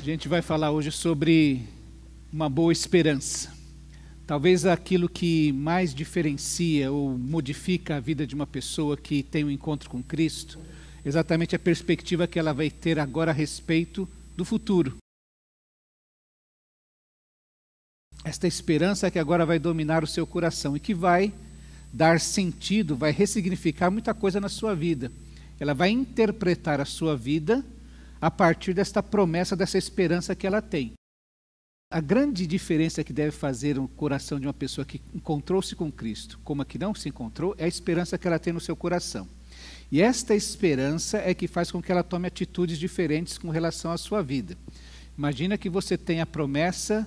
A gente vai falar hoje sobre uma boa esperança. Talvez aquilo que mais diferencia ou modifica a vida de uma pessoa que tem um encontro com Cristo, exatamente a perspectiva que ela vai ter agora a respeito do futuro. Esta esperança que agora vai dominar o seu coração e que vai dar sentido, vai ressignificar muita coisa na sua vida. Ela vai interpretar a sua vida a partir desta promessa, dessa esperança que ela tem. A grande diferença que deve fazer o coração de uma pessoa que encontrou-se com Cristo, como a que não se encontrou, é a esperança que ela tem no seu coração. E esta esperança é que faz com que ela tome atitudes diferentes com relação à sua vida. Imagina que você tem a promessa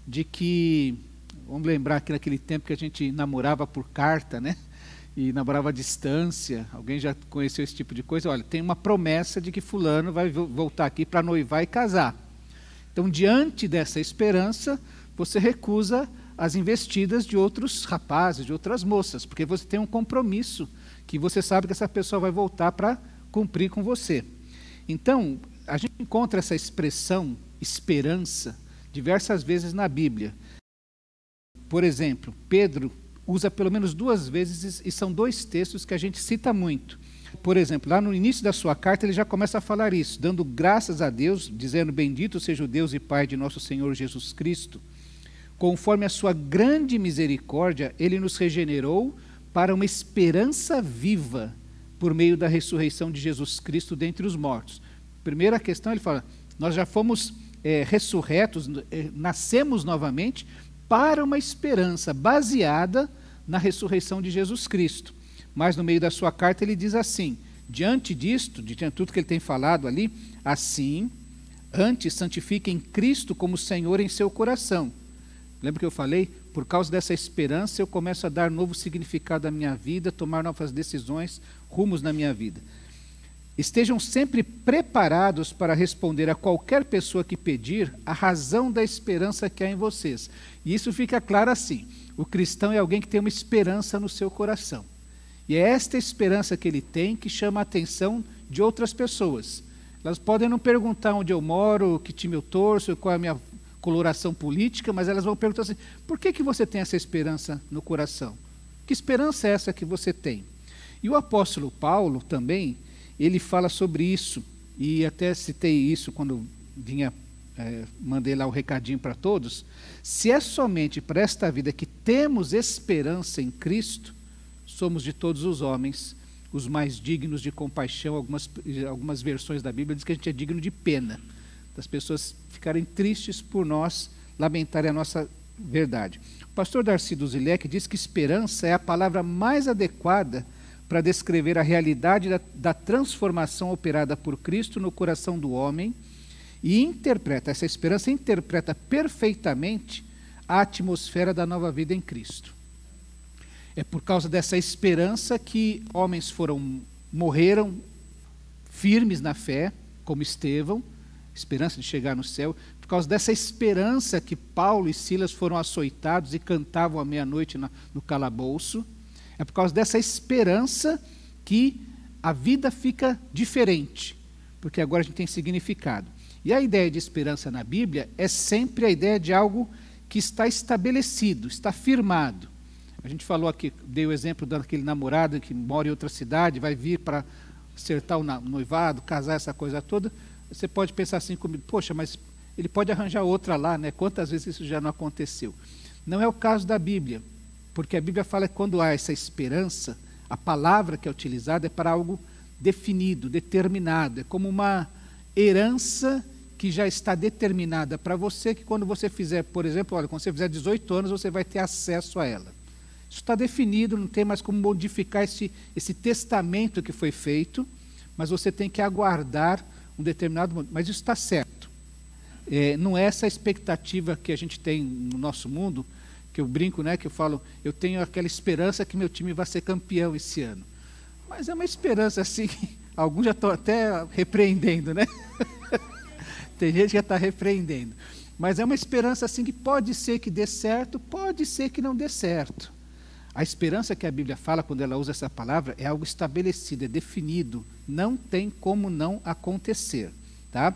de que, vamos lembrar que naquele tempo que a gente namorava por carta, né? E namorava à distância, alguém já conheceu esse tipo de coisa? Olha, tem uma promessa de que fulano vai voltar aqui para noivar e casar. Então, diante dessa esperança, você recusa as investidas de outros rapazes, de outras moças, porque você tem um compromisso que você sabe que essa pessoa vai voltar para cumprir com você. Então, a gente encontra essa expressão, esperança, diversas vezes na Bíblia. Por exemplo, Pedro usa pelo menos 2 vezes, e são 2 textos que a gente cita muito. Por exemplo, lá no início da sua carta, ele já começa a falar isso, dando graças a Deus, dizendo: bendito seja o Deus e Pai de nosso Senhor Jesus Cristo. Conforme a sua grande misericórdia, ele nos regenerou para uma esperança viva, por meio da ressurreição de Jesus Cristo dentre os mortos. Primeira questão, ele fala, nós já fomos ressurretos, nascemos novamente para uma esperança baseada na ressurreição de Jesus Cristo. Mas no meio da sua carta ele diz assim: diante disto, diante de tudo que ele tem falado ali, assim, antes santifiquem Cristo como Senhor em seu coração. Lembra que eu falei? Por causa dessa esperança eu começo a dar novo significado à minha vida, tomar novas decisões, rumos na minha vida. Estejam sempre preparados para responder a qualquer pessoa que pedir a razão da esperança que há em vocês. E isso fica claro assim: o cristão é alguém que tem uma esperança no seu coração. E é esta esperança que ele tem que chama a atenção de outras pessoas. Elas podem não perguntar onde eu moro, que time eu torço, qual é a minha coloração política, mas elas vão perguntar assim: por que você tem essa esperança no coração? Que esperança é essa que você tem? E o apóstolo Paulo também, ele fala sobre isso, e até citei isso quando mandei lá o recadinho para todos. Se é somente para esta vida que temos esperança em Cristo, somos de todos os homens os mais dignos de compaixão. Algumas versões da Bíblia diz que a gente é digno de pena, das pessoas ficarem tristes por nós, lamentarem a nossa verdade. O pastor Darcy Duzilek diz que esperança é a palavra mais adequada para descrever a realidade da transformação operada por Cristo no coração do homem, e essa esperança interpreta perfeitamente a atmosfera da nova vida em Cristo. É por causa dessa esperança que homens morreram firmes na fé, como Estevão, esperança de chegar no céu. Por causa dessa esperança que Paulo e Silas foram açoitados e cantavam à meia-noite no calabouço. É por causa dessa esperança que a vida fica diferente, porque agora a gente tem significado. E a ideia de esperança na Bíblia é sempre a ideia de algo que está estabelecido, está firmado. A gente falou aqui, dei o exemplo daquele namorado que mora em outra cidade, vai vir para acertar o noivado, casar, essa coisa toda. Você pode pensar assim comigo: poxa, mas ele pode arranjar outra lá, né? Quantas vezes isso já não aconteceu? Não é o caso da Bíblia, porque a Bíblia fala que quando há essa esperança, a palavra que é utilizada é para algo definido, determinado. É como uma herança que já está determinada para você, que quando você fizer, por exemplo, olha, quando você fizer 18 anos, você vai ter acesso a ela. Isso está definido, não tem mais como modificar esse testamento que foi feito, mas você tem que aguardar um determinado momento. Mas isso está certo. Não é essa a expectativa que a gente tem no nosso mundo, que eu brinco, né, que eu falo, eu tenho aquela esperança que meu time vai ser campeão esse ano. Mas é uma esperança assim, alguns já estão até repreendendo, né? Tem gente que já está repreendendo. Mas é uma esperança assim que pode ser que dê certo, pode ser que não dê certo. A esperança que a Bíblia fala, quando ela usa essa palavra, é algo estabelecido, é definido, não tem como não acontecer. tá?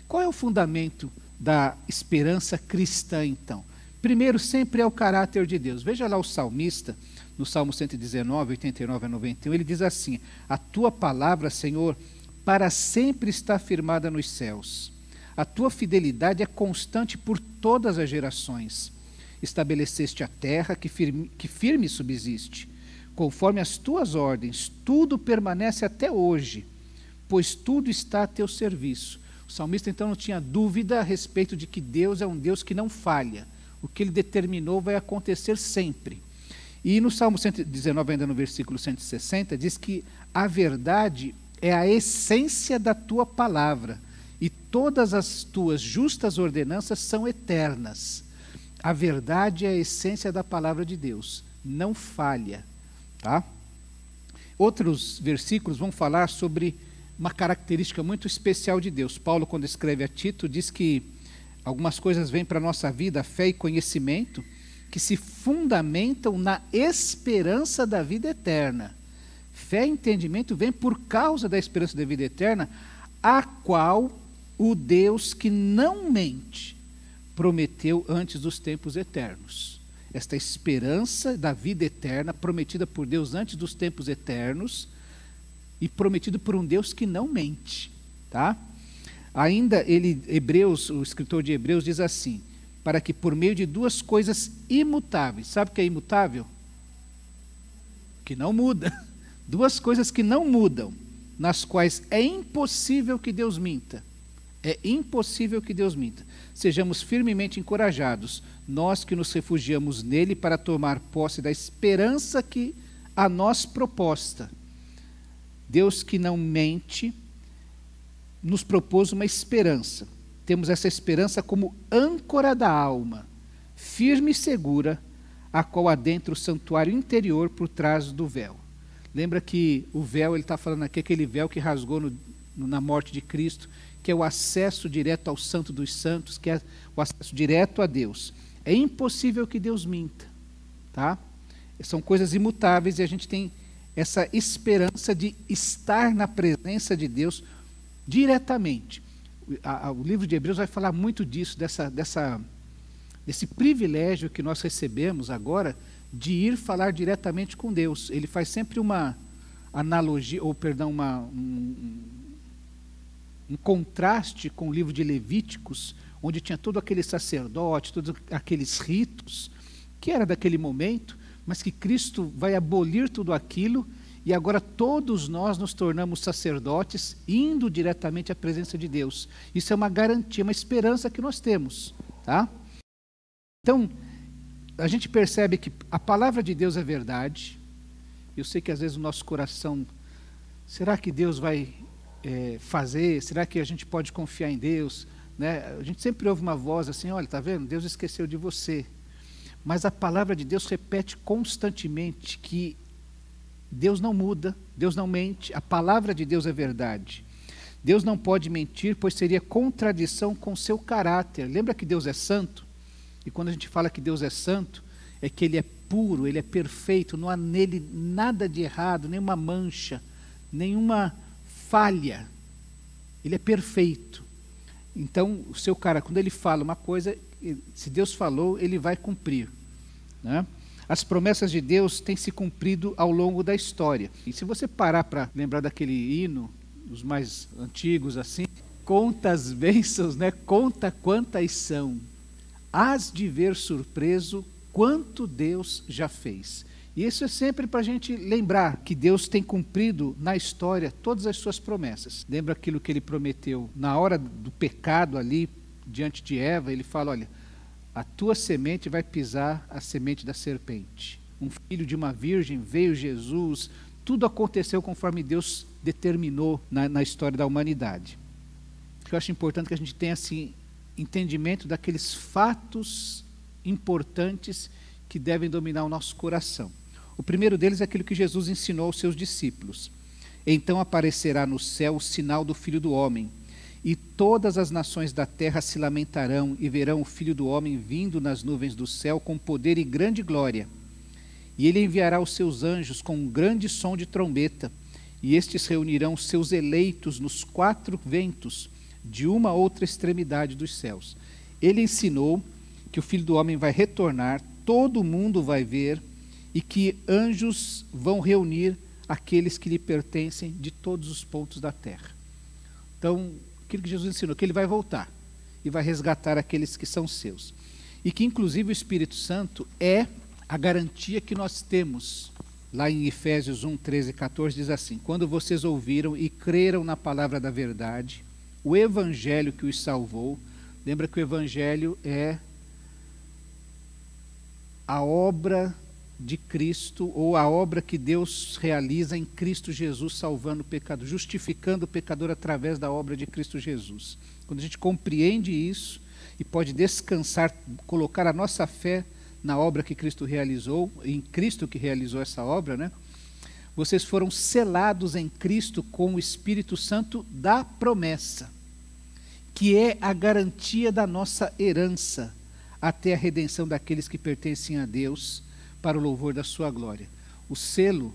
Qual é o fundamento da esperança cristã, então? Primeiro, sempre é o caráter de Deus. Veja lá o salmista, no Salmo 119, 89 a 91, ele diz assim: a tua palavra, Senhor, para sempre está firmada nos céus. A tua fidelidade é constante por todas as gerações. Estabeleceste a terra que firme subsiste. Conforme as tuas ordens, tudo permanece até hoje, pois tudo está a teu serviço. O salmista então não tinha dúvida a respeito de que Deus é um Deus que não falha. O que ele determinou vai acontecer sempre. E no Salmo 119, ainda no versículo 160, diz que a verdade é a essência da tua palavra, e todas as tuas justas ordenanças são eternas. A verdade é a essência da palavra de Deus, não falha. Tá? Outros versículos vão falar sobre uma característica muito especial de Deus. Paulo, quando escreve a Tito, diz que algumas coisas vêm para a nossa vida, fé e conhecimento, que se fundamentam na esperança da vida eterna. Fé e entendimento vêm por causa da esperança da vida eterna, a qual o Deus que não mente prometeu antes dos tempos eternos. Esta esperança da vida eterna, prometida por Deus antes dos tempos eternos, e prometido por um Deus que não mente. Tá? Ainda o escritor de Hebreus diz assim: para que por meio de duas coisas imutáveis, sabe o que é imutável? Que não muda. Duas coisas que não mudam, nas quais é impossível que Deus minta. É impossível que Deus minta. Sejamos firmemente encorajados, nós que nos refugiamos nele para tomar posse da esperança que a nós proposta. Deus que não mente nos propôs uma esperança. Temos essa esperança como âncora da alma, firme e segura, a qual adentra o santuário interior por trás do véu. Lembra que o véu, ele está falando aqui, aquele véu que rasgou na morte de Cristo, que é o acesso direto ao Santo dos Santos, que é o acesso direto a Deus. É impossível que Deus minta, tá? São coisas imutáveis e a gente tem essa esperança de estar na presença de Deus diretamente. O livro de Hebreus vai falar muito disso, desse privilégio que nós recebemos agora de ir falar diretamente com Deus. Ele faz sempre uma analogia, ou perdão, um contraste com o livro de Levíticos, onde tinha todo aquele sacerdote, todos aqueles ritos, que era daquele momento, mas que Cristo vai abolir tudo aquilo, e agora todos nós nos tornamos sacerdotes, indo diretamente à presença de Deus. Isso é uma garantia, uma esperança que nós temos. Tá? Então, a gente percebe que a palavra de Deus é verdade. Eu sei que às vezes o nosso coração, será que Deus vai fazer? Será que a gente pode confiar em Deus? Né? A gente sempre ouve uma voz assim: olha, está vendo? Deus esqueceu de você. Mas a palavra de Deus repete constantemente que Deus não muda, Deus não mente, a palavra de Deus é verdade. Deus não pode mentir, pois seria contradição com seu caráter. Lembra que Deus é santo? E quando a gente fala que Deus é santo, é que Ele é puro, Ele é perfeito, não há nele nada de errado, nenhuma mancha, nenhuma falha. Ele é perfeito. Então, o seu cara, quando ele fala uma coisa, se Deus falou, Ele vai cumprir. Né? As promessas de Deus têm se cumprido ao longo da história. E se você parar para lembrar daquele hino, os mais antigos assim, conta as bênçãos, né? Conta quantas são. Hás de ver surpreso quanto Deus já fez. E isso é sempre para a gente lembrar que Deus tem cumprido na história todas as suas promessas. Lembra aquilo que Ele prometeu na hora do pecado ali, diante de Eva? Ele fala: olha, a tua semente vai pisar a semente da serpente. Um filho de uma virgem, veio Jesus, tudo aconteceu conforme Deus determinou na história da humanidade. Eu acho importante que a gente tenha assim, entendimento daqueles fatos importantes que devem dominar o nosso coração. O primeiro deles é aquilo que Jesus ensinou aos seus discípulos. Então aparecerá no céu o sinal do Filho do Homem, e todas as nações da terra se lamentarão e verão o Filho do Homem vindo nas nuvens do céu com poder e grande glória. E ele enviará os seus anjos com um grande som de trombeta, e estes reunirão seus eleitos nos quatro ventos, de uma outra extremidade dos céus. Ele ensinou que o Filho do Homem vai retornar, todo mundo vai ver, e que anjos vão reunir aqueles que lhe pertencem de todos os pontos da terra. Então, aquilo que Jesus ensinou, que ele vai voltar e vai resgatar aqueles que são seus. E que, inclusive, o Espírito Santo é a garantia que nós temos. Lá em Efésios 1, 13 e 14 diz assim: quando vocês ouviram e creram na palavra da verdade, o evangelho que os salvou. Lembra que o evangelho é a obra de Cristo, ou a obra que Deus realiza em Cristo Jesus, salvando o pecador, justificando o pecador através da obra de Cristo Jesus. Quando a gente compreende isso e pode descansar, colocar a nossa fé na obra que Cristo realizou, em Cristo que realizou essa obra, né? Vocês foram selados em Cristo com o Espírito Santo da promessa, que é a garantia da nossa herança até a redenção daqueles que pertencem a Deus, para o louvor da sua glória. O selo,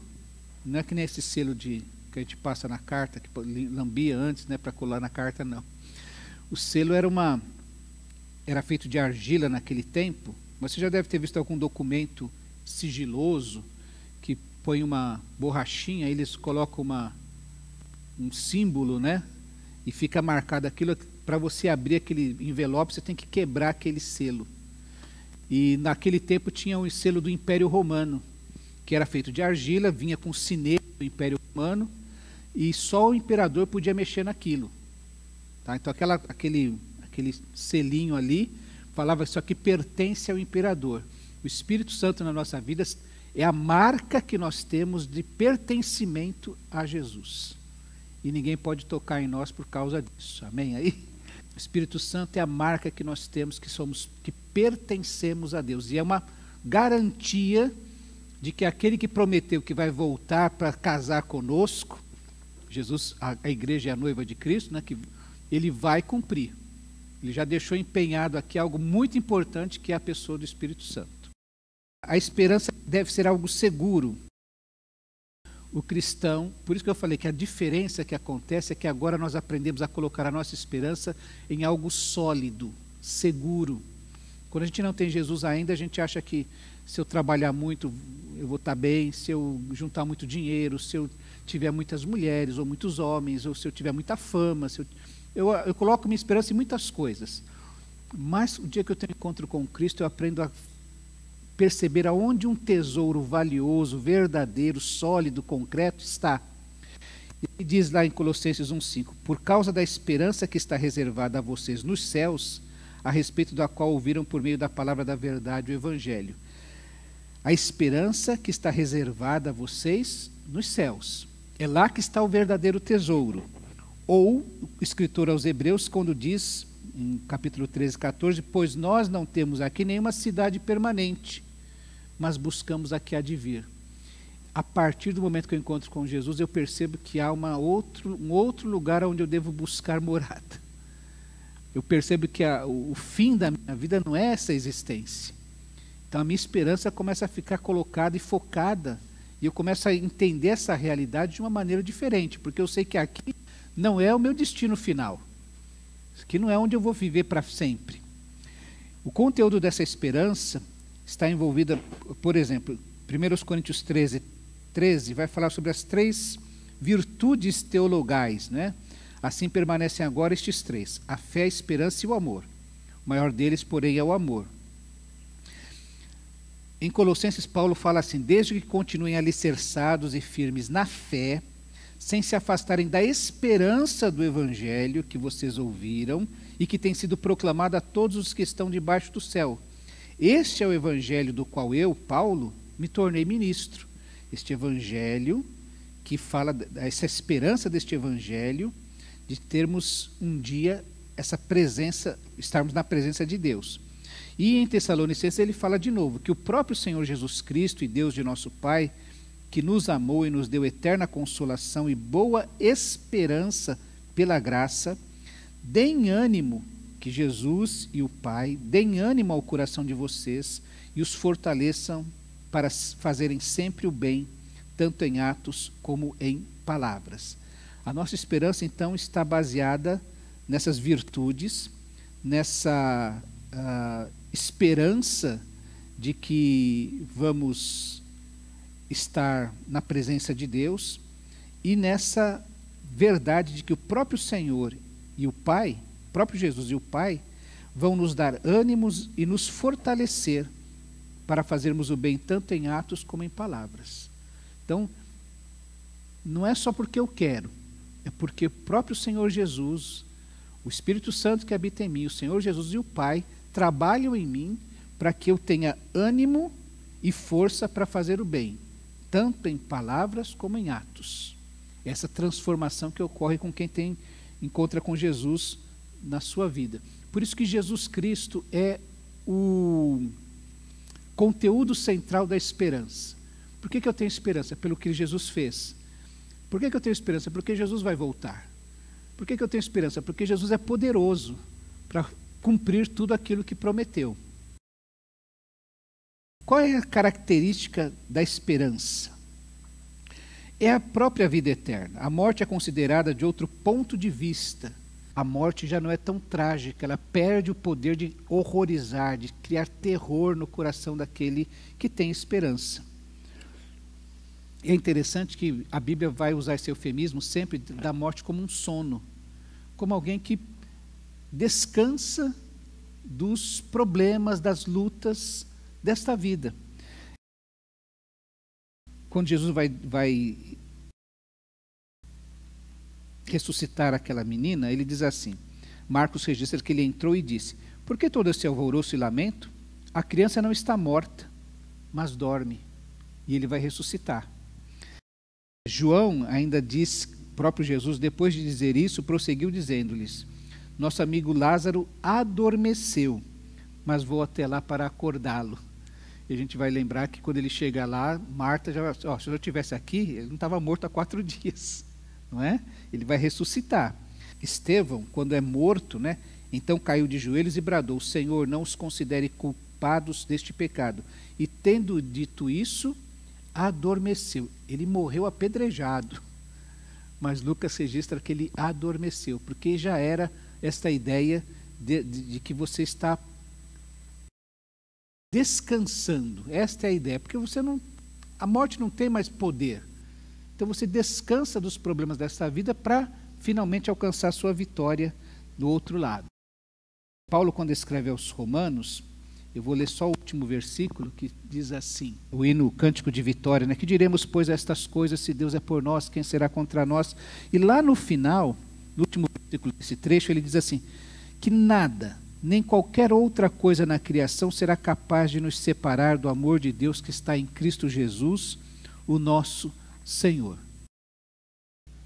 não é que nem esse selo que a gente passa na carta, que lambia antes, né, para colar na carta, não. O selo era feito de argila naquele tempo. Você já deve ter visto algum documento sigiloso, que põe uma borrachinha, eles colocam um símbolo, né, e fica marcado aquilo. Para você abrir aquele envelope, você tem que quebrar aquele selo. E naquele tempo tinha o selo do Império Romano, que era feito de argila, vinha com sinete do Império Romano, e só o imperador podia mexer naquilo. Tá? Então aquele selinho ali falava: isso aqui pertence ao imperador. O Espírito Santo na nossa vida é a marca que nós temos de pertencimento a Jesus. E ninguém pode tocar em nós por causa disso. Amém? Aí? O Espírito Santo é a marca que nós temos, que pertencemos a Deus. E é uma garantia de que aquele que prometeu que vai voltar para casar conosco, Jesus, a igreja é a noiva de Cristo, né, que ele vai cumprir. Ele já deixou empenhado aqui algo muito importante, que é a pessoa do Espírito Santo. A esperança deve ser algo seguro. O cristão, por isso que eu falei que a diferença que acontece é que agora nós aprendemos a colocar a nossa esperança em algo sólido, seguro. Quando a gente não tem Jesus ainda, a gente acha que se eu trabalhar muito, eu vou estar bem, se eu juntar muito dinheiro, se eu tiver muitas mulheres ou muitos homens, ou se eu tiver muita fama, eu coloco minha esperança em muitas coisas. Mas o dia que eu tenho encontro com Cristo, eu aprendo a perceber aonde um tesouro valioso, verdadeiro, sólido, concreto está. Ele diz lá em Colossenses 1,5: por causa da esperança que está reservada a vocês nos céus, a respeito da qual ouviram por meio da palavra da verdade o Evangelho. A esperança que está reservada a vocês nos céus. É lá que está o verdadeiro tesouro. Ou o escritor aos Hebreus, quando diz, em capítulo 13, 14, pois nós não temos aqui nenhuma cidade permanente, mas buscamos a que há de vir. A partir do momento que eu encontro com Jesus, eu percebo que há um outro lugar onde eu devo buscar morada. Eu percebo que o fim da minha vida não é essa existência. Então a minha esperança começa a ficar colocada e focada, e eu começo a entender essa realidade de uma maneira diferente, porque eu sei que aqui não é o meu destino final. Aqui não é onde eu vou viver para sempre. O conteúdo dessa esperança está envolvida, por exemplo, 1 Coríntios 13 vai falar sobre as 3 virtudes teologais, né? Assim permanecem agora estes 3: a fé, a esperança e o amor. O maior deles, porém, é o amor. Em Colossenses, Paulo fala assim: desde que continuem alicerçados e firmes na fé, sem se afastarem da esperança do Evangelho que vocês ouviram e que tem sido proclamado a todos os que estão debaixo do céu. Este é o Evangelho do qual eu, Paulo, me tornei ministro. Este Evangelho que fala, essa esperança deste Evangelho, de termos um dia essa presença, estarmos na presença de Deus. E em Tessalonicenses ele fala de novo, que o próprio Senhor Jesus Cristo e Deus de nosso Pai, que nos amou e nos deu eterna consolação e boa esperança pela graça, deem ânimo, que Jesus e o Pai deem ânimo ao coração de vocês e os fortaleçam para fazerem sempre o bem, tanto em atos como em palavras. A nossa esperança, então, está baseada nessas virtudes, nessa esperança de que vamos estar na presença de Deus e nessa verdade de que o próprio Senhor e o Pai, o próprio Jesus e o Pai, vão nos dar ânimos e nos fortalecer para fazermos o bem tanto em atos como em palavras. Então, não é só porque eu quero, é porque o próprio Senhor Jesus, o Espírito Santo que habita em mim, o Senhor Jesus e o Pai trabalham em mim para que eu tenha ânimo e força para fazer o bem, tanto em palavras como em atos. Essa transformação que ocorre com quem encontra com Jesus na sua vida. Por isso que Jesus Cristo é o conteúdo central da esperança. Por que eu tenho esperança? Pelo que Jesus fez. Por que eu tenho esperança? Porque Jesus vai voltar. Por que eu tenho esperança? Porque Jesus é poderoso para cumprir tudo aquilo que prometeu. Qual é a característica da esperança? É a própria vida eterna. A morte é considerada de outro ponto de vista. A morte já não é tão trágica, ela perde o poder de horrorizar, de criar terror no coração daquele que tem esperança. É interessante que a Bíblia vai usar esse eufemismo sempre da morte como um sono, como alguém que descansa dos problemas, das lutas desta vida. Quando Jesus vai ressuscitar aquela menina, ele diz assim, Marcos registra que ele entrou e disse, por que todo esse alvoroço e lamento? A criança não está morta, mas dorme, e ele vai ressuscitar. João ainda diz, próprio Jesus, depois de dizer isso, prosseguiu dizendo-lhes, nosso amigo Lázaro adormeceu, mas vou até lá para acordá-lo. E a gente vai lembrar que quando ele chega lá, Marta já vai, se eu estivesse aqui, ele não estava morto há 4 dias. Não é? Ele vai ressuscitar. Estevão, quando é morto, né, então caiu de joelhos e bradou, Senhor, não os considere culpados deste pecado. E tendo dito isso, adormeceu. Ele morreu apedrejado. Mas Lucas registra que ele adormeceu, porque já era esta ideia de que você está descansando. Esta é a ideia, porque a morte não tem mais poder. Então você descansa dos problemas dessa vida para finalmente alcançar a sua vitória do outro lado. Paulo, quando escreve aos Romanos, eu vou ler só o último versículo que diz assim, o hino Cântico de Vitória, né? Que diremos, pois, a estas coisas, se Deus é por nós, quem será contra nós? E lá no final, no último versículo desse trecho, ele diz assim, que nada, nem qualquer outra coisa na criação será capaz de nos separar do amor de Deus que está em Cristo Jesus, o nosso Senhor.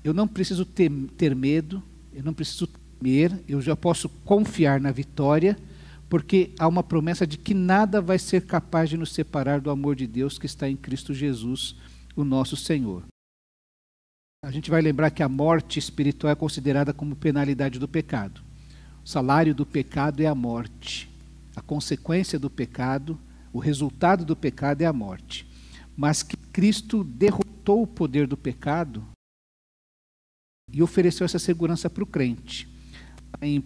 Eu não preciso ter medo, eu não preciso temer, eu já posso confiar na vitória, porque há uma promessa de que nada vai ser capaz de nos separar do amor de Deus que está em Cristo Jesus, o nosso Senhor. A gente vai lembrar que a morte espiritual é considerada como penalidade do pecado. O salário do pecado é a morte. A consequência do pecado, o resultado do pecado é a morte. Mas que Cristo derrotou o poder do pecado e ofereceu essa segurança para o crente. Em 1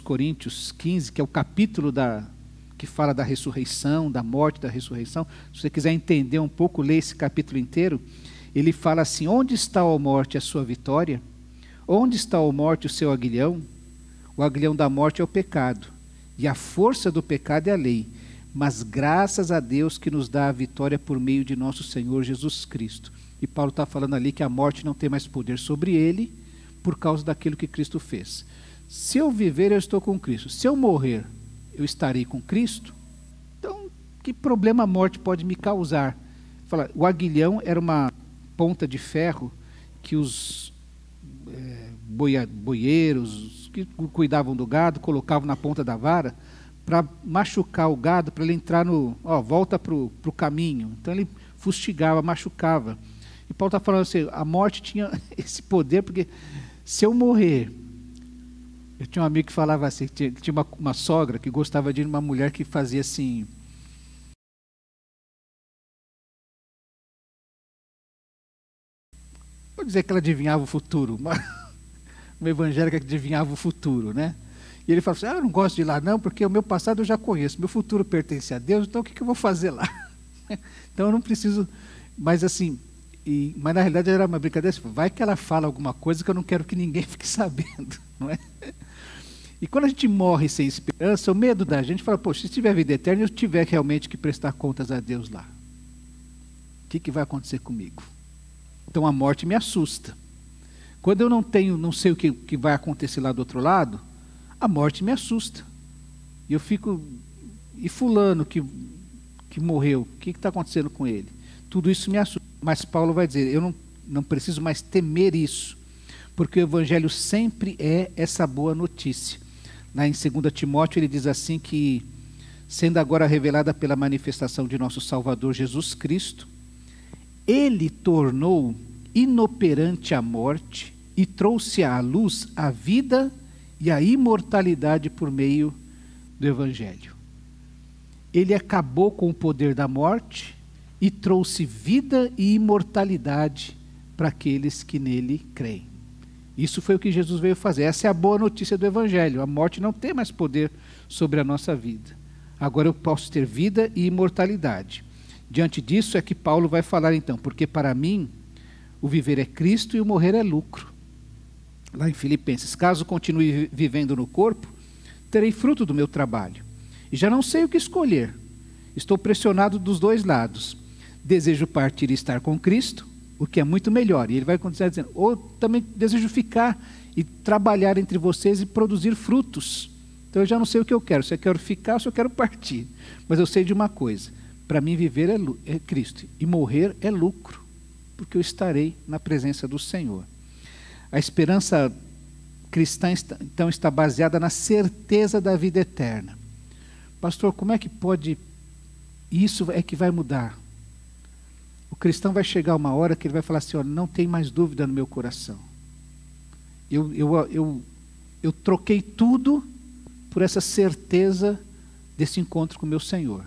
Coríntios 15, que é o capítulo que fala da ressurreição, da morte, da ressurreição, se você quiser entender um pouco, lê esse capítulo inteiro, ele fala assim, onde está, ó morte, a sua vitória? Onde está, ó morte, o seu aguilhão? O aguilhão da morte é o pecado, e a força do pecado é a lei. Mas graças a Deus que nos dá a vitória por meio de nosso Senhor Jesus Cristo. E Paulo está falando ali que a morte não tem mais poder sobre ele por causa daquilo que Cristo fez. Se eu viver, eu estou com Cristo. Se eu morrer, eu estarei com Cristo. Então, que problema a morte pode me causar? O aguilhão era uma ponta de ferro que os boieiros que cuidavam do gado colocavam na ponta da vara para machucar o gado, para ele entrar volta para o caminho. Então ele fustigava, machucava. E Paulo está falando assim, a morte tinha esse poder, porque se eu morrer, eu tinha um amigo que falava assim, que tinha uma sogra que gostava de uma mulher que fazia assim, vou dizer que ela adivinhava o futuro, uma evangélica que adivinhava o futuro, né? E ele falou assim, eu não gosto de ir lá não, porque o meu passado eu já conheço, meu futuro pertence a Deus, então o que eu vou fazer lá? Então eu não preciso, mas assim, mas na realidade era uma brincadeira, vai que ela fala alguma coisa que eu não quero que ninguém fique sabendo, não é? E quando a gente morre sem esperança, o medo da gente fala, poxa, se tiver vida eterna, eu tiver realmente que prestar contas a Deus lá, o que vai acontecer comigo? Então a morte me assusta. Quando eu não sei o que vai acontecer lá do outro lado, a morte me assusta. E eu fico, e fulano que morreu, o que está acontecendo com ele? Tudo isso me assusta. Mas Paulo vai dizer, eu não preciso mais temer isso, porque o Evangelho sempre é essa boa notícia. Lá em 2 Timóteo ele diz assim que, sendo agora revelada pela manifestação de nosso Salvador Jesus Cristo, Ele tornou inoperante a morte e trouxe à luz a vida e a imortalidade por meio do Evangelho. Ele acabou com o poder da morte e trouxe vida e imortalidade para aqueles que nele creem. Isso foi o que Jesus veio fazer. Essa é a boa notícia do Evangelho. A morte não tem mais poder sobre a nossa vida. Agora eu posso ter vida e imortalidade. Diante disso é que Paulo vai falar então, porque para mim o viver é Cristo e o morrer é lucro. Lá em Filipenses, caso continue vivendo no corpo, terei fruto do meu trabalho. E já não sei o que escolher. Estou pressionado dos dois lados. Desejo partir e estar com Cristo, o que é muito melhor. E ele vai continuar dizendo, ou também desejo ficar e trabalhar entre vocês e produzir frutos. Então eu já não sei o que eu quero, se eu quero ficar ou se eu quero partir. Mas eu sei de uma coisa, para mim viver é Cristo e morrer é lucro, porque eu estarei na presença do Senhor. A esperança cristã então está baseada na certeza da vida eterna. Pastor, como é que pode, isso é que vai mudar? O cristão vai chegar uma hora que ele vai falar assim, olha, não tem mais dúvida no meu coração. Eu troquei tudo por essa certeza desse encontro com o meu Senhor.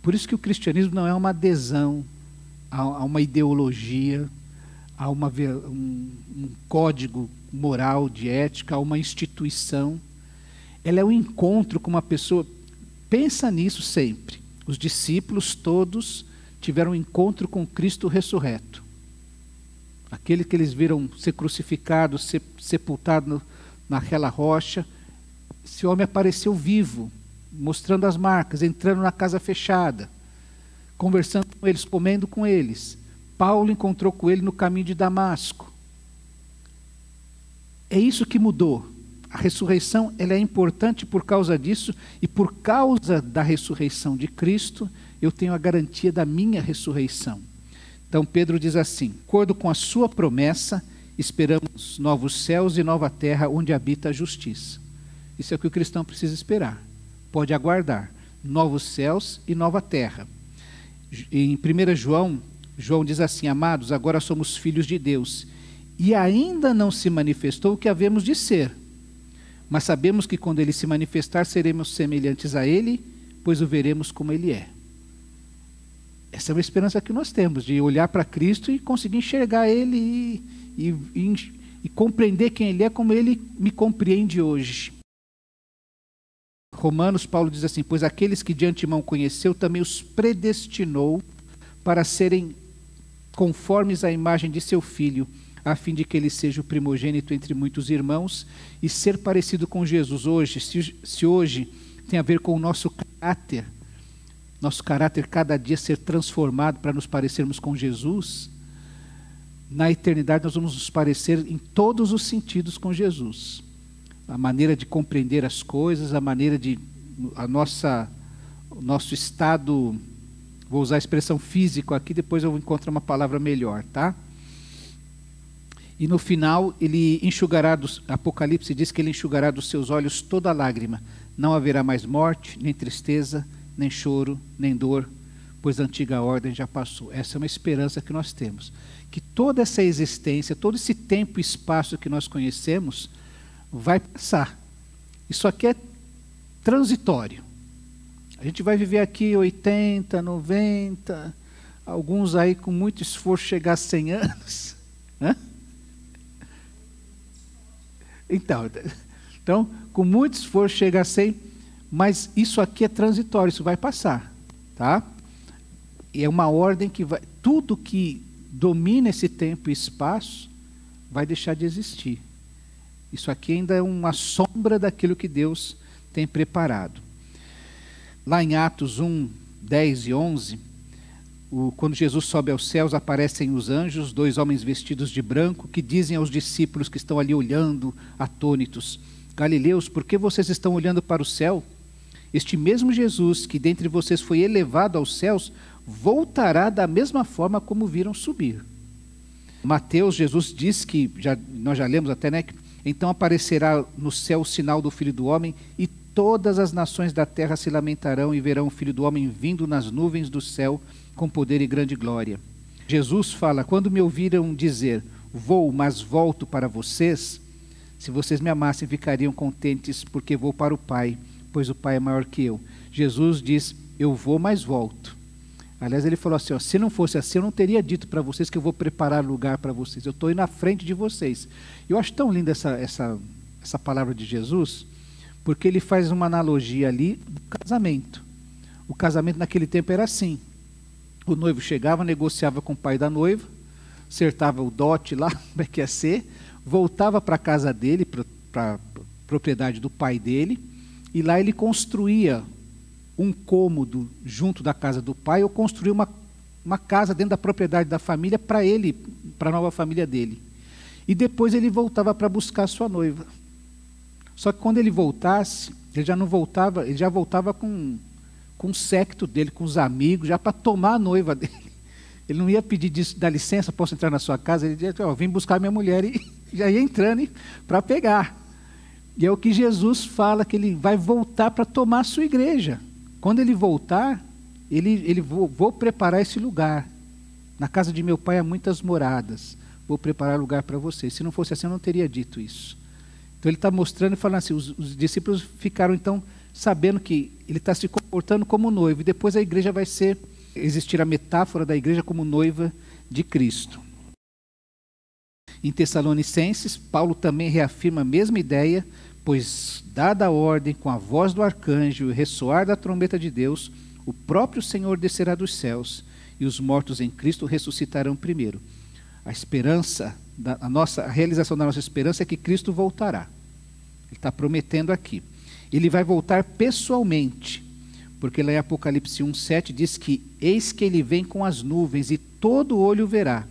Por isso que o cristianismo não é uma adesão a uma ideologia, a um código moral, de ética, a uma instituição. Ela é um encontro com uma pessoa. Pensa nisso sempre. Os discípulos todos tiveram um encontro com Cristo ressurreto. Aquele que eles viram ser crucificado, sepultado naquela rocha. Esse homem apareceu vivo, mostrando as marcas, entrando na casa fechada, conversando com eles, comendo com eles. Paulo encontrou com ele no caminho de Damasco. É isso que mudou. A ressurreição ela é importante por causa disso, e por causa da ressurreição de Cristo, eu tenho a garantia da minha ressurreição. Então Pedro diz assim, de acordo com a sua promessa, esperamos novos céus e nova terra onde habita a justiça. Isso é o que o cristão precisa esperar. Pode aguardar. Novos céus e nova terra. Em 1 João diz assim, amados, agora somos filhos de Deus, e ainda não se manifestou o que havemos de ser. Mas sabemos que quando ele se manifestar, seremos semelhantes a ele, pois o veremos como ele é. Essa é uma esperança que nós temos, de olhar para Cristo e conseguir enxergar ele e compreender quem ele é, como ele me compreende hoje. Romanos, Paulo diz assim, pois aqueles que de antemão conheceu, também os predestinou para serem conformes à imagem de seu Filho, a fim de que ele seja o primogênito entre muitos irmãos e ser parecido com Jesus. Hoje, se hoje tem a ver com o nosso caráter cada dia ser transformado para nos parecermos com Jesus, na eternidade nós vamos nos parecer em todos os sentidos com Jesus. A maneira de compreender as coisas, a maneira de, o nosso estado, vou usar a expressão físico aqui, depois eu encontro uma palavra melhor, tá? E no final, ele enxugará, Apocalipse diz que ele enxugará dos seus olhos toda lágrima. Não haverá mais morte, nem tristeza, nem choro, nem dor, pois a antiga ordem já passou. Essa é uma esperança que nós temos. Que toda essa existência, todo esse tempo e espaço que nós conhecemos, vai passar. Isso aqui é transitório. A gente vai viver aqui 80, 90, alguns aí com muito esforço chegar a 100 anos. Né? Então, com muito esforço chega a 100, mas isso aqui é transitório, isso vai passar, tá? E é uma ordem que vai, tudo que domina esse tempo e espaço vai deixar de existir. Isso aqui ainda é uma sombra daquilo que Deus tem preparado. Lá em Atos 1, 10 e 11, quando Jesus sobe aos céus, aparecem os anjos, 2 homens vestidos de branco, que dizem aos discípulos que estão ali olhando, atônitos: Galileus, por que vocês estão olhando para o céu? Este mesmo Jesus, que dentre vocês foi elevado aos céus, voltará da mesma forma como viram subir. Mateus, Jesus diz que, nós já lemos até, né? Então aparecerá no céu o sinal do Filho do Homem, e todas as nações da terra se lamentarão e verão o Filho do Homem vindo nas nuvens do céu com poder e grande glória. Jesus fala: quando me ouviram dizer, vou, mas volto para vocês, se vocês me amassem, ficariam contentes, porque vou para o Pai, pois o Pai é maior que eu. Jesus diz: eu vou, mas volto. Aliás, ele falou assim, se não fosse assim, eu não teria dito para vocês que eu vou preparar lugar para vocês. Eu estou indo na frente de vocês. Eu acho tão linda essa palavra de Jesus, porque ele faz uma analogia ali do casamento. O casamento naquele tempo era assim. O noivo chegava, negociava com o pai da noiva, acertava o dote lá, como é que ia ser, voltava para a casa dele, para a propriedade do pai dele, e lá ele construía um cômodo junto da casa do pai, ou construía uma casa dentro da propriedade da família para ele, para a nova família dele. E depois ele voltava para buscar a sua noiva. Só que quando ele voltasse, ele já não voltava, ele já voltava com o séquito dele, com os amigos, já para tomar a noiva dele. Ele não ia pedir dá licença, posso entrar na sua casa? Ele dizia, vim buscar minha mulher, e já ia entrando para pegar. E é o que Jesus fala, que ele vai voltar para tomar a sua igreja. Quando ele voltar, vou preparar esse lugar. Na casa de meu pai há muitas moradas, vou preparar lugar para vocês. Se não fosse assim, eu não teria dito isso. Então ele está mostrando e falando assim, os discípulos ficaram então sabendo que ele está se comportando como noivo, e depois a igreja vai existir a metáfora da igreja como noiva de Cristo. Em Tessalonicenses, Paulo também reafirma a mesma ideia, pois, dada a ordem, com a voz do arcanjo e o ressoar da trombeta de Deus, o próprio Senhor descerá dos céus, e os mortos em Cristo ressuscitarão primeiro. A realização da nossa esperança é que Cristo voltará. Ele está prometendo aqui. Ele vai voltar pessoalmente, porque lá em Apocalipse 1:7 diz que eis que ele vem com as nuvens, e todo olho o verá,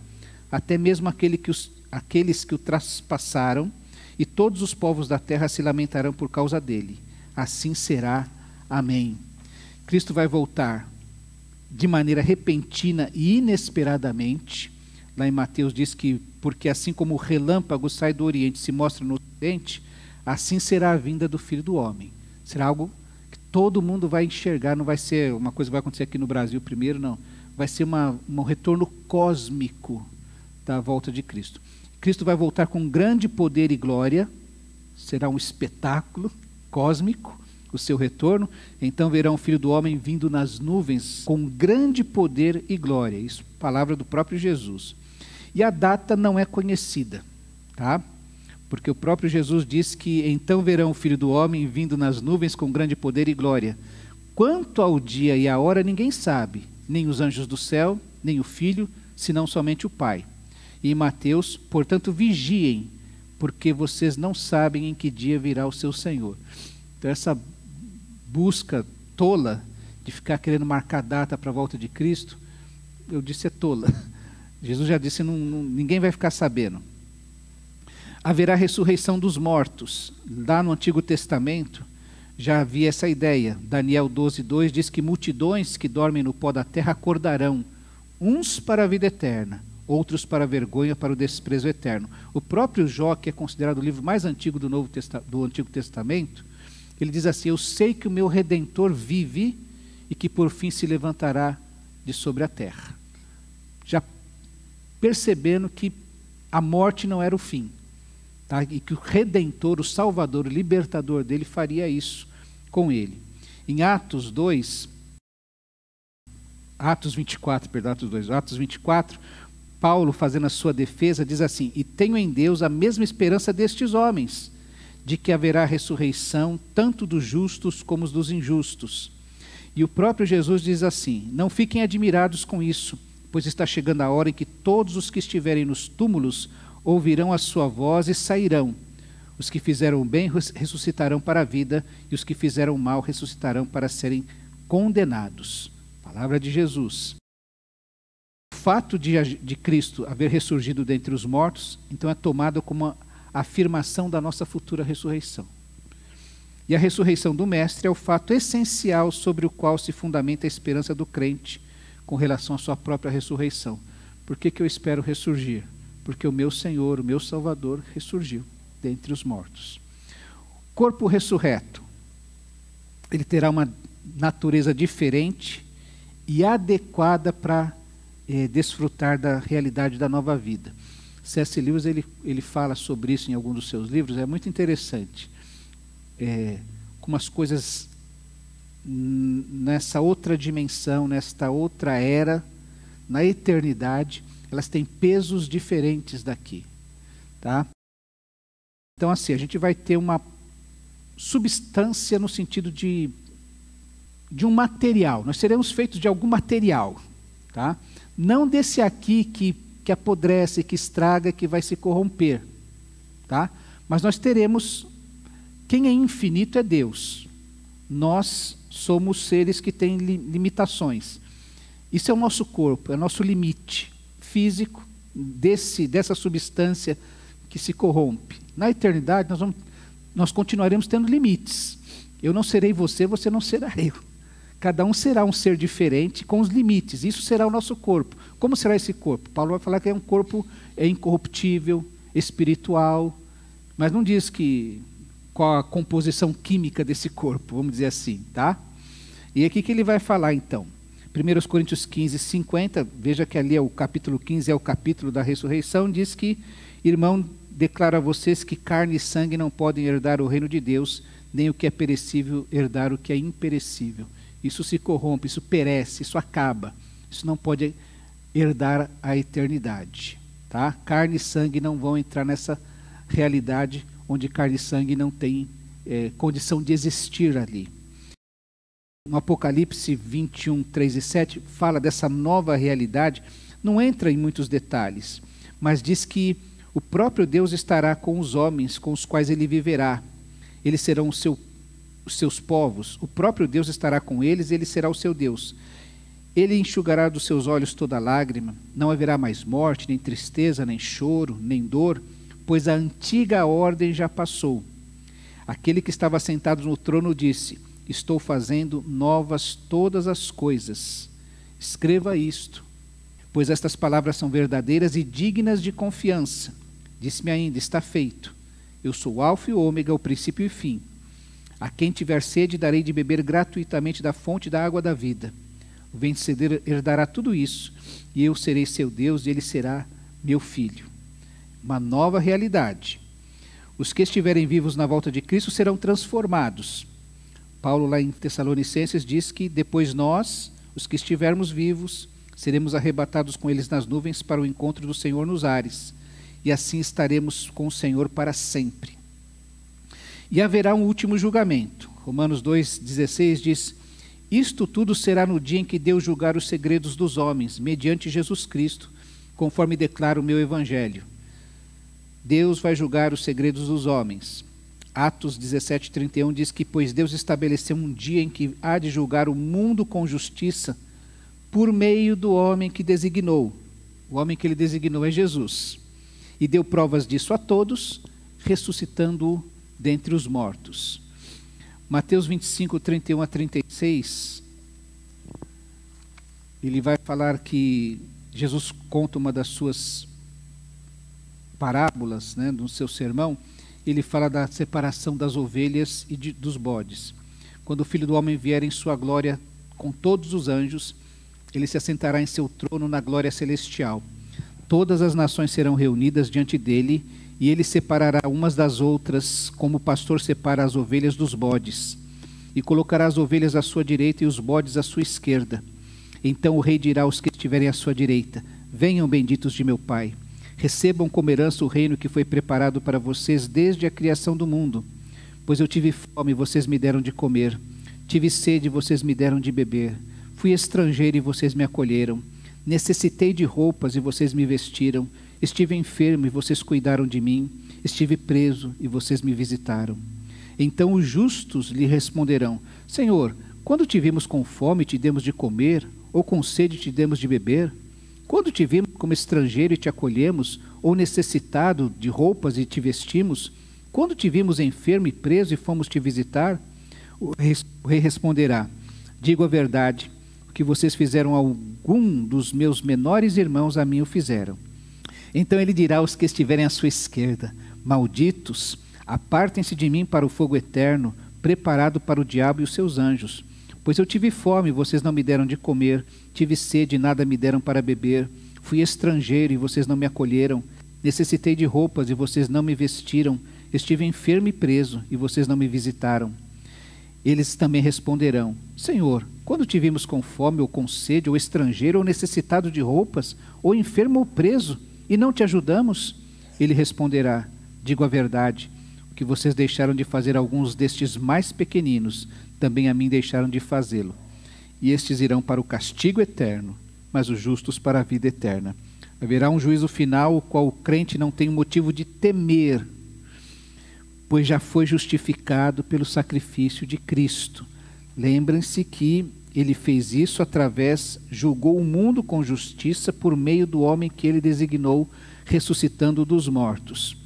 até mesmo aqueles que o traspassaram, e todos os povos da terra se lamentarão por causa dele. Assim será. Amém. Cristo vai voltar de maneira repentina e inesperadamente. Lá em Mateus diz que, porque assim como o relâmpago sai do Oriente e se mostra no Ocidente, assim será a vinda do Filho do Homem. Será algo que todo mundo vai enxergar, não vai ser uma coisa que vai acontecer aqui no Brasil primeiro, não. Vai ser um retorno cósmico da volta de Cristo. Cristo vai voltar com grande poder e glória, será um espetáculo cósmico, o seu retorno. Então verão o Filho do Homem vindo nas nuvens com grande poder e glória. Isso, palavra do próprio Jesus. E a data não é conhecida, tá? Porque o próprio Jesus disse que então verão o Filho do Homem vindo nas nuvens com grande poder e glória. Quanto ao dia e a hora, ninguém sabe, nem os anjos do céu, nem o Filho, senão somente o Pai. E em Mateus, portanto, vigiem, porque vocês não sabem em que dia virá o seu Senhor. Então essa busca tola de ficar querendo marcar data para a volta de Cristo, eu disse é tola. Jesus já disse, ninguém vai ficar sabendo. Haverá ressurreição dos mortos. Lá no Antigo Testamento já havia essa ideia. Daniel 12:2 diz que multidões que dormem no pó da terra acordarão, uns para a vida eterna, outros para a vergonha, para o desprezo eterno. O próprio Jó, que é considerado o livro mais antigo do Antigo Testamento, ele diz assim, eu sei que o meu Redentor vive e que por fim se levantará de sobre a terra. Já percebendo que a morte não era o fim, tá? E que o Redentor, o Salvador, o Libertador dele faria isso com ele. Em Atos 24, Paulo, fazendo a sua defesa, diz assim, e tenho em Deus a mesma esperança destes homens, de que haverá ressurreição tanto dos justos como dos injustos. E o próprio Jesus diz assim: não fiquem admirados com isso, pois está chegando a hora em que todos os que estiverem nos túmulos ouvirão a sua voz e sairão. Os que fizeram bem ressuscitarão para a vida, e os que fizeram mal ressuscitarão para serem condenados. Palavra de Jesus. O fato de Cristo haver ressurgido dentre os mortos, então é tomado como uma afirmação da nossa futura ressurreição. E a ressurreição do Mestre é o fato essencial sobre o qual se fundamenta a esperança do crente com relação à sua própria ressurreição. Por que eu espero ressurgir? Porque o meu Senhor, o meu Salvador, ressurgiu dentre os mortos. Corpo ressurreto, ele terá uma natureza diferente e adequada para desfrutar da realidade da nova vida. C.S. Lewis ele fala sobre isso em algum dos seus livros, é muito interessante. Como as coisas nessa outra dimensão, nesta outra era, na eternidade, elas têm pesos diferentes daqui, tá? Então, assim, a gente vai ter uma substância no sentido de um material. Nós seremos feitos de algum material, tá? Não desse aqui que apodrece, que estraga, que vai se corromper, tá? Mas nós teremos. Quem é infinito é Deus. Nós somos seres que têm limitações. Isso é o nosso corpo, é o nosso limite físico dessa substância que se corrompe. Na eternidade, nós continuaremos tendo limites. Eu não serei você, você não será eu. Cada um será um ser diferente com os limites. Isso será o nosso corpo. Como será esse corpo? Paulo vai falar que é um corpo incorruptível, espiritual, mas não diz qual a composição química desse corpo, vamos dizer assim, tá? E aqui que ele vai falar então. 1 Coríntios 15, 50, veja que ali é o capítulo 15, é o capítulo da ressurreição, diz que, irmão, declaro a vocês que carne e sangue não podem herdar o reino de Deus, nem o que é perecível herdar o que é imperecível. Isso se corrompe, isso perece, isso acaba. Isso não pode herdar a eternidade, tá? Carne e sangue não vão entrar nessa realidade onde carne e sangue não tem condição de existir ali. No Apocalipse 21, 3 e 7, fala dessa nova realidade, não entra em muitos detalhes, mas diz que o próprio Deus estará com os homens com os quais ele viverá. Eles serão os seus povos, o próprio Deus estará com eles, ele será o seu Deus. Ele enxugará dos seus olhos toda lágrima, não haverá mais morte, nem tristeza, nem choro, nem dor, pois a antiga ordem já passou. Aquele que estava sentado no trono disse: estou fazendo novas todas as coisas. Escreva isto, pois estas palavras são verdadeiras e dignas de confiança. Disse-me ainda: está feito. Eu sou o Alfa e o Ômega, o princípio e o fim. A quem tiver sede, darei de beber gratuitamente da fonte da água da vida. O vencedor herdará tudo isso, e eu serei seu Deus, e ele será meu filho. Uma nova realidade. Os que estiverem vivos na volta de Cristo serão transformados. Paulo, lá em Tessalonicenses, diz que depois nós, os que estivermos vivos, seremos arrebatados com eles nas nuvens para o encontro do Senhor nos ares, e assim estaremos com o Senhor para sempre. E haverá um último julgamento. Romanos 2,16 diz: isto tudo será no dia em que Deus julgar os segredos dos homens, mediante Jesus Cristo, conforme declara o meu Evangelho. Deus vai julgar os segredos dos homens. Atos 17:31 diz que, pois Deus estabeleceu um dia em que há de julgar o mundo com justiça, por meio do homem que designou. O homem que ele designou é Jesus. E deu provas disso a todos, ressuscitando-o dentre os mortos. Mateus 25, 31 a 36, ele vai falar que Jesus conta uma das suas parábolas, né, no seu sermão. Ele fala da separação das ovelhas e dos bodes. Quando o Filho do Homem vier em sua glória com todos os anjos, ele se assentará em seu trono na glória celestial. Todas as nações serão reunidas diante dele, e ele separará umas das outras, como o pastor separa as ovelhas dos bodes, e colocará as ovelhas à sua direita e os bodes à sua esquerda. Então o rei dirá aos que estiverem à sua direita: venham, benditos de meu Pai, recebam como herança o reino que foi preparado para vocês desde a criação do mundo. Pois eu tive fome e vocês me deram de comer. Tive sede e vocês me deram de beber. Fui estrangeiro e vocês me acolheram. Necessitei de roupas e vocês me vestiram. Estive enfermo e vocês cuidaram de mim. Estive preso e vocês me visitaram. Então os justos lhe responderão: Senhor, quando te vimos com fome, te demos de comer, ou com sede, te demos de beber? Quando te vimos como estrangeiro e te acolhemos, ou necessitado de roupas e te vestimos? Quando te vimos enfermo e preso e fomos te visitar? O rei responderá: digo a verdade, o que vocês fizeram a algum dos meus menores irmãos, a mim o fizeram. Então ele dirá aos que estiverem à sua esquerda: malditos, apartem-se de mim para o fogo eterno, preparado para o diabo e os seus anjos. Pois eu tive fome e vocês não me deram de comer, tive sede e nada me deram para beber, fui estrangeiro e vocês não me acolheram, necessitei de roupas e vocês não me vestiram, estive enfermo e preso e vocês não me visitaram. Eles também responderão: Senhor, quando te vimos com fome ou com sede, ou estrangeiro, ou necessitado de roupas, ou enfermo ou preso, e não te ajudamos? Ele responderá: digo a verdade, o que vocês deixaram de fazer alguns destes mais pequeninos, também a mim deixaram de fazê-lo. E estes irão para o castigo eterno, mas os justos para a vida eterna. Haverá um juízo final, o qual o crente não tem motivo de temer, pois já foi justificado pelo sacrifício de Cristo. Lembrem-se que ele fez isso julgou o mundo com justiça por meio do homem que ele designou, ressuscitando dos mortos.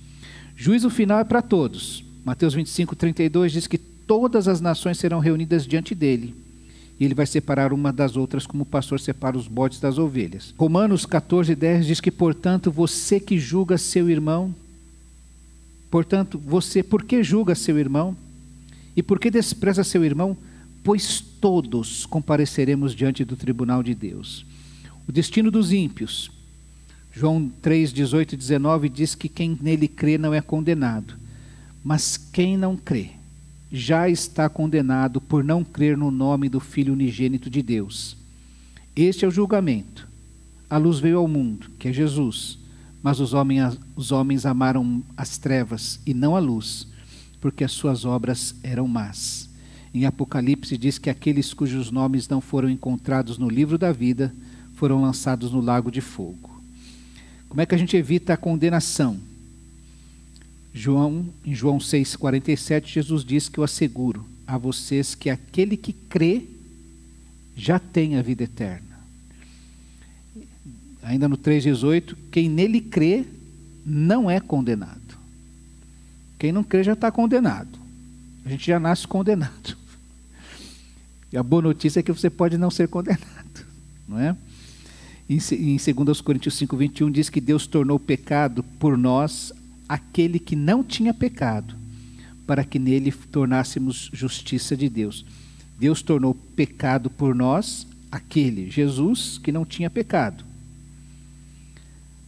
Juízo final é para todos. Mateus 25:32 diz que todas as nações serão reunidas diante dele. E ele vai separar uma das outras, como o pastor separa os bodes das ovelhas. Romanos 14:10 diz que, portanto, você que julga seu irmão, por que julga seu irmão? E por que despreza seu irmão? Pois todos compareceremos diante do tribunal de Deus. O destino dos ímpios. João 3:18 e 19 diz que quem nele crê não é condenado. Mas quem não crê já está condenado por não crer no nome do Filho unigênito de Deus. Este é o julgamento. A luz veio ao mundo, que é Jesus, mas os homens amaram as trevas e não a luz, porque as suas obras eram más. Em Apocalipse diz que aqueles cujos nomes não foram encontrados no livro da vida foram lançados no lago de fogo. Como é que a gente evita a condenação? Em João 6,47, Jesus diz que eu asseguro a vocês que aquele que crê já tem a vida eterna. Ainda no 3,18, quem nele crê não é condenado. Quem não crê já está condenado. A gente já nasce condenado. E a boa notícia é que você pode não ser condenado, não é? Em 2 Coríntios 5:21 diz que Deus tornou pecado por nós aquele que não tinha pecado, para que nele tornássemos justiça de Deus. Deus tornou pecado por nós aquele, Jesus, que não tinha pecado,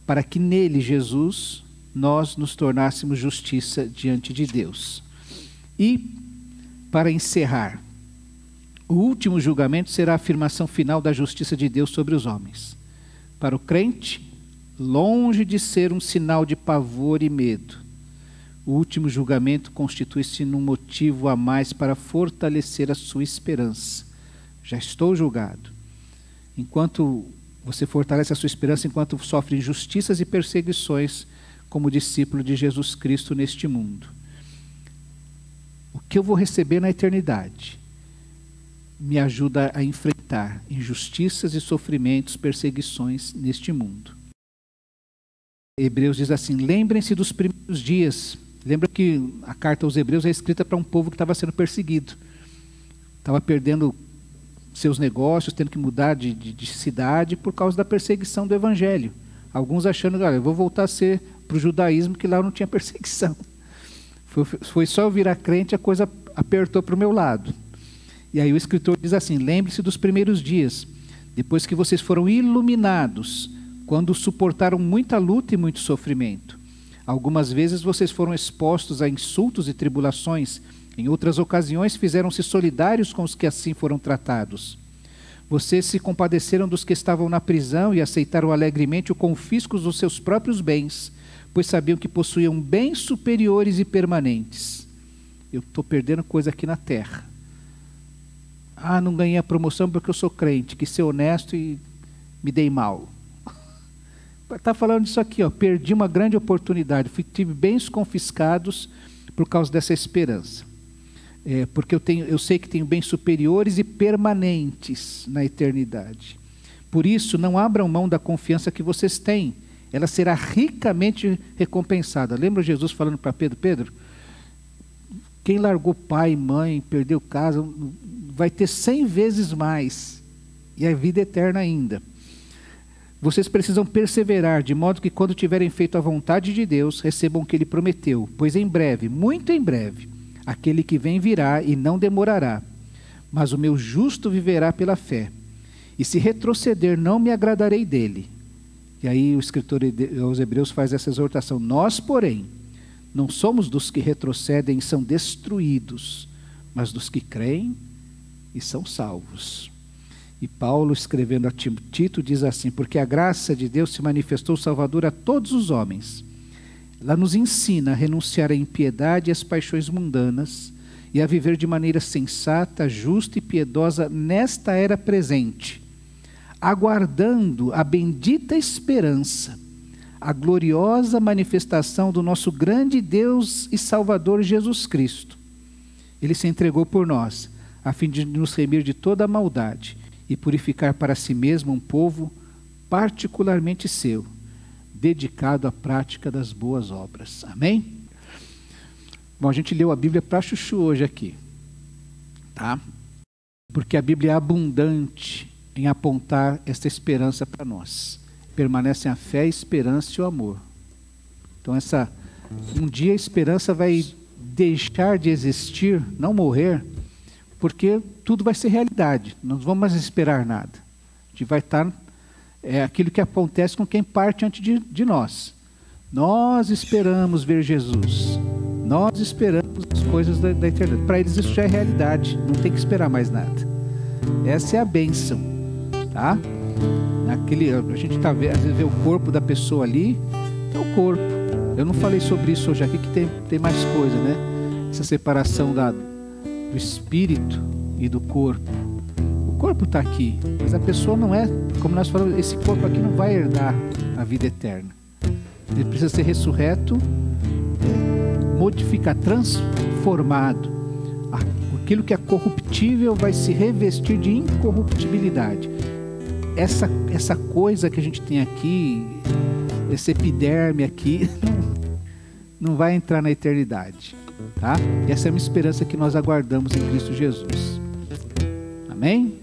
para que nele, Jesus, nós nos tornássemos justiça diante de Deus. E, para encerrar, o último julgamento será a afirmação final da justiça de Deus sobre os homens. Para o crente, longe de ser um sinal de pavor e medo, o último julgamento constitui-se num motivo a mais para fortalecer a sua esperança. Já estou julgado. Enquanto você fortalece a sua esperança, enquanto sofre injustiças e perseguições como discípulo de Jesus Cristo neste mundo. O que eu vou receber na eternidade me ajuda a enfrentar injustiças e sofrimentos, perseguições neste mundo. Hebreus diz assim: lembrem-se dos primeiros dias. Lembra que a carta aos Hebreus é escrita para um povo que estava sendo perseguido. Estava perdendo seus negócios, tendo que mudar de cidade por causa da perseguição do Evangelho. Alguns achando, eu vou voltar a ser para o judaísmo, que lá não tinha perseguição. Foi só eu virar crente, a coisa apertou para o meu lado. E aí o escritor diz assim: lembre-se dos primeiros dias, depois que vocês foram iluminados, quando suportaram muita luta e muito sofrimento. Algumas vezes vocês foram expostos a insultos e tribulações, em outras ocasiões fizeram-se solidários com os que assim foram tratados. Vocês se compadeceram dos que estavam na prisão e aceitaram alegremente o confisco dos seus próprios bens, pois sabiam que possuíam bens superiores e permanentes. eu estou perdendo coisa aqui na terra. Ah, não ganhei a promoção porque eu sou crente, quis ser honesto e me dei mal. Está falando disso aqui, ó, perdi uma grande oportunidade, tive bens confiscados por causa dessa esperança. Porque eu sei que tenho bens superiores e permanentes na eternidade. Por isso, não abram mão da confiança que vocês têm. Ela será ricamente recompensada. Lembra Jesus falando para Pedro? Pedro, quem largou pai e mãe, perdeu casa, vai ter 100 vezes mais. E a vida eterna ainda. Vocês precisam perseverar, de modo que quando tiverem feito a vontade de Deus, recebam o que Ele prometeu. Pois em breve, muito em breve, aquele que vem virá e não demorará. Mas o meu justo viverá pela fé. E se retroceder, não me agradarei dele. E aí o escritor aos Hebreus faz essa exortação. Nós, porém, não somos dos que retrocedem e são destruídos, mas dos que creem e são salvos. E Paulo, escrevendo a Tito, diz assim: porque a graça de Deus se manifestou salvadora a todos os homens. Ela nos ensina a renunciar à impiedade e às paixões mundanas e a viver de maneira sensata, justa e piedosa nesta era presente, aguardando a bendita esperança, a gloriosa manifestação do nosso grande Deus e Salvador Jesus Cristo. Ele se entregou por nós, a fim de nos remir de toda a maldade e purificar para si mesmo um povo particularmente seu, dedicado à prática das boas obras. Amém? Bom, a gente leu a Bíblia para chuchu hoje aqui, tá? Porque a Bíblia é abundante em apontar esta esperança para nós. Permanecem a fé, a esperança e o amor. Então um dia a esperança vai deixar de existir, não morrer, porque tudo vai ser realidade, não vamos mais esperar nada. A gente vai estar, aquilo que acontece com quem parte antes de nós. Nós esperamos ver Jesus, nós esperamos as coisas da eternidade. Para eles isso já é realidade, não tem que esperar mais nada. Essa é a bênção, tá? A gente às vezes vê o corpo da pessoa ali, é o corpo. Eu não falei sobre isso hoje aqui, que tem mais coisa, né? Essa separação do espírito e do corpo. O corpo está aqui, mas a pessoa não é, como nós falamos, esse corpo aqui não vai herdar a vida eterna. Ele precisa ser ressurreto, transformado. Aquilo que é corruptível vai se revestir de incorruptibilidade. Essa coisa que a gente tem aqui, esse epiderme aqui, não vai entrar na eternidade. Tá? Essa é uma esperança que nós aguardamos em Cristo Jesus. Amém?